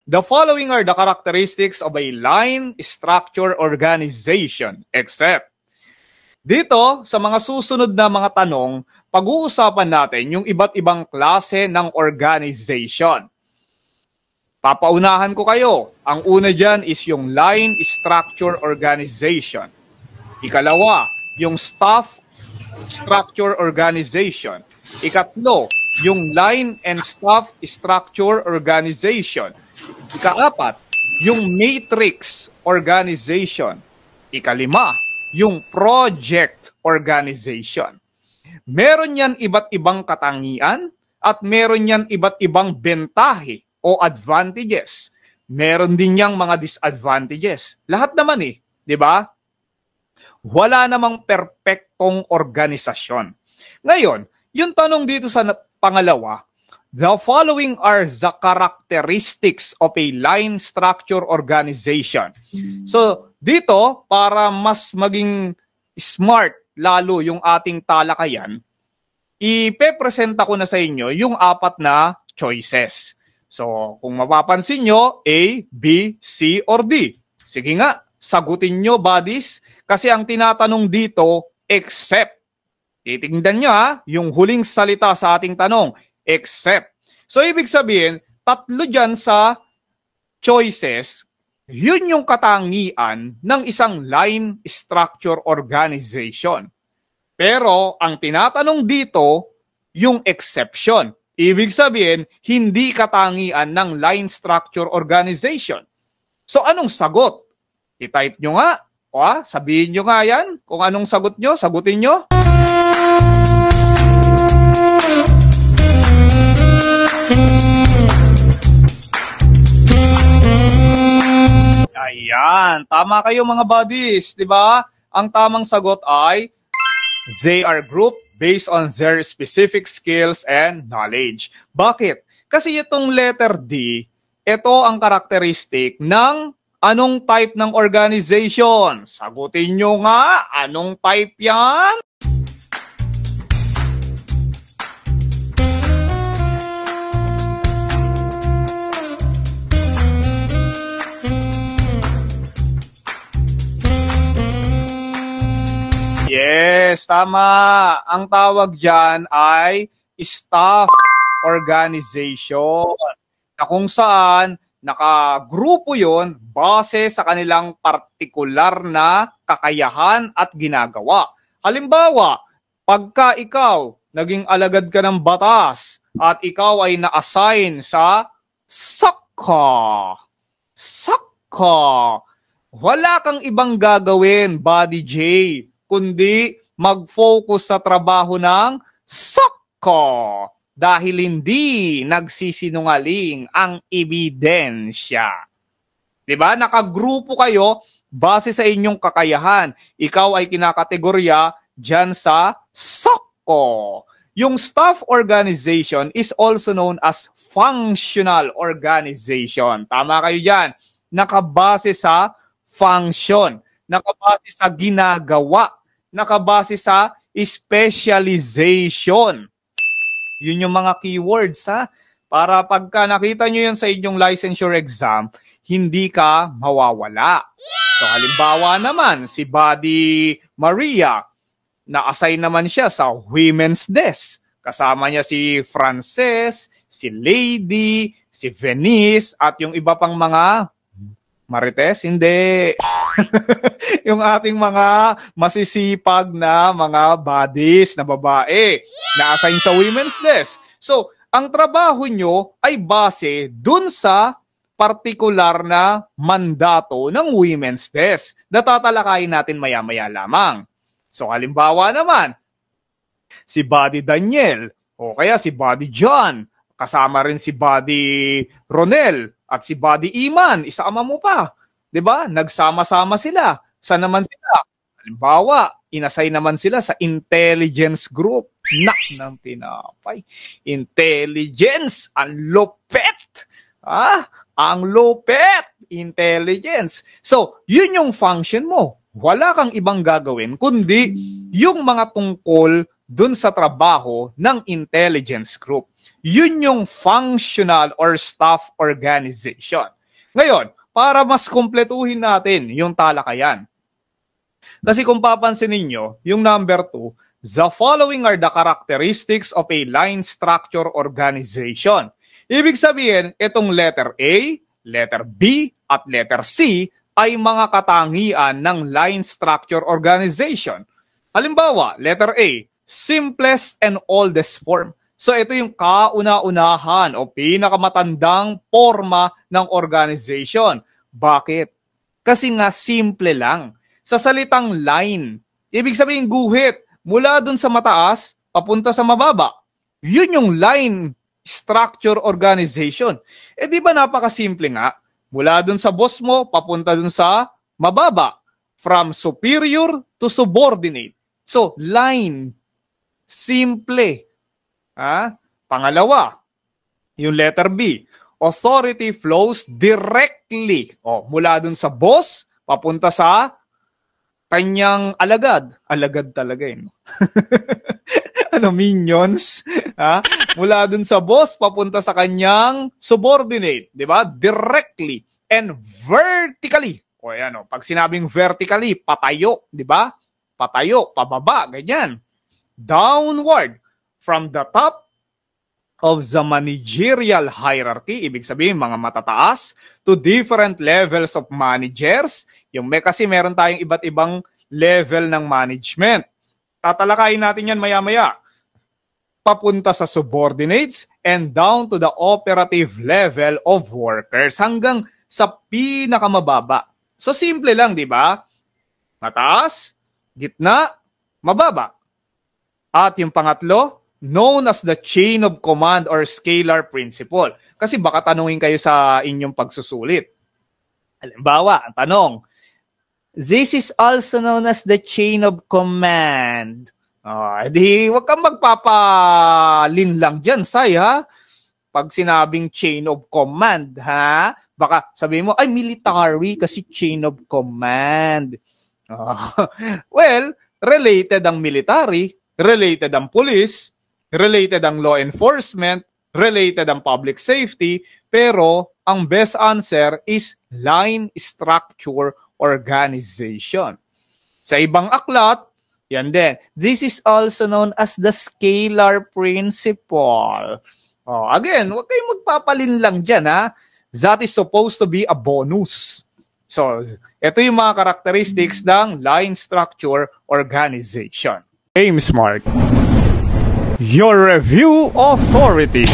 The following are the characteristics of a line structure organization, except. Dito, sa mga susunod na mga tanong, pag-uusapan natin yung iba't ibang klase ng organization. Papaunahan ko kayo. Ang una dyan is yung line structure organization. Ikalawa, yung staff structure organization. Ikatlo, yung line and staff structure organization. Ikaapat, yung matrix organization. Ikalima, yung project organization. Meron yan iba't ibang katangian at meron yan iba't ibang bentahe o advantages. Meron din yang mga disadvantages. Lahat naman di ba? Wala namang perpektong organisasyon. Ngayon, yung tanong dito sa pangalawa, the following are the characteristics of a line structure organization. So, dito, para mas maging smart lalo yung ating talakayan, ipepresenta ko na sa inyo yung 4 na choices. So, kung mapapansin nyo, A, B, C, or D. Sige nga, sagutin nyo, buddies, kasi ang tinatanong dito, except. Titingnan nyo yung huling salita sa ating tanong, except. So, ibig sabihin, 3 dyan sa choices, yun yung katangian ng isang line structure organization. Pero, ang tinatanong dito, yung exception. Ibig sabihin, hindi katangian ng line structure organization. So, anong sagot? I-type nyo nga. Sabihin nyo nga yan. Kung anong sagot nyo, sagutin nyo. Ayan, tama kayo mga buddies, di ba? Ang tamang sagot ay they are grouped based on their specific skills and knowledge. Bakit? Kasi itong letter D, ito ang karakteristik ng anong type ng organization. Sagutin nyo nga, anong type yan? Yes, tama. Ang tawag dyan ay staff organization. Na kung saan nakagrupo yon base sa kanilang partikular na kakayahan at ginagawa. Halimbawa, pagka ikaw naging alagad ka ng batas at ikaw ay na-assign sa SACA. Wala kang ibang gagawin, Buddy J, kundi mag-focus sa trabaho ng SACA dahil hindi nagsisinungaling ang ebidensya. Diba? Nakagrupo kayo base sa inyong kakayahan. Ikaw ay kinakategorya dyan sa SACA. Yung staff organization is also known as functional organization. Tama kayo dyan. Nakabase sa function. Nakabase sa ginagawa. Nakabase sa specialization. Yun yung mga keywords, para pagka nakita nyo yun sa inyong licensure exam, hindi ka mawawala. So halimbawa naman, si Buddy Maria, na-assign naman siya sa women's desk. Kasama niya si Frances, si Lady, si Venice, at yung iba pang mga Marites, hindi. Yung ating mga masisipag na mga buddies na babae na-assign sa women's desk. So, ang trabaho nyo ay base dun sa partikular na mandato ng women's desk na tatalakayin natin maya-maya lamang. So, halimbawa naman, si Buddy Daniel o kaya si Buddy John, kasama rin si Buddy Ronel at si Buddy Iman, isama mo pa. 'Di ba? Nagsama-sama sila. Saan naman sila? Halimbawa, inassign naman sila sa intelligence group. Nak ng tinapay. Intelligence, ang lupet. Ang lupet. Intelligence. So, yun yung function mo. Wala kang ibang gagawin kundi yung mga tungkol dun sa trabaho ng intelligence group. Yun yung functional or staff organization. Ngayon, para mas kumpletuhin natin yung talakayan. Kasi kung papansin ninyo, yung number 2, the following are the characteristics of a line structure organization. Ibig sabihin, itong letter A, letter B, at letter C ay mga katangian ng line structure organization. Halimbawa, letter A, simplest and oldest form. So ito yung kauna-unahan o pinakamatandang forma ng organization. Bakit? Kasi nga simple lang. Sa salitang line, ibig sabihin guhit mula dun sa mataas papunta sa mababa. Yun yung line structure organization. Di ba napakasimple nga? Mula dun sa boss mo papunta dun sa mababa. From superior to subordinate. So, line. Simple. Pangalawa, yung letter B. Authority flows directly. Mula dun sa boss papunta sa kanyang alagad. Alagad talaga yun. Minions? Mula dun sa boss, papunta sa kanyang subordinate. Diba? Directly and vertically. Pag sinabing vertically, patayo. Diba? Patayo, pababa, ganyan. Downward. From the top of the managerial hierarchy, ibig sabihin mga matataas, to different levels of managers. Kasi meron tayong iba't ibang level ng management. Tatalakayin natin yan maya-maya. Papunta sa subordinates and down to the operative level of workers hanggang sa pinakamababa. So simple lang, di ba? Mataas, gitna, mababa. At yung pangatlo, known as the chain of command or scalar principle. Kasi baka tanungin kayo sa inyong pagsusulit. Halimbawa, ang tanong, this is also known as the chain of command. Wag kang magpapalinlang dyan, Say, ha? Pag sinabing chain of command, ha? Baka sabihin mo, ay, military kasi chain of command. Well, related ang military, related ang police, related ang law enforcement, related ang public safety, pero ang best answer is line structure organization. Sa ibang aklat, yan din. This is also known as the scalar principle. Again, huwag kayong magpapalinlang dyan, ha? That is supposed to be a bonus. So, ito yung mga characteristics ng line structure organization. Aim Smart, your review authority.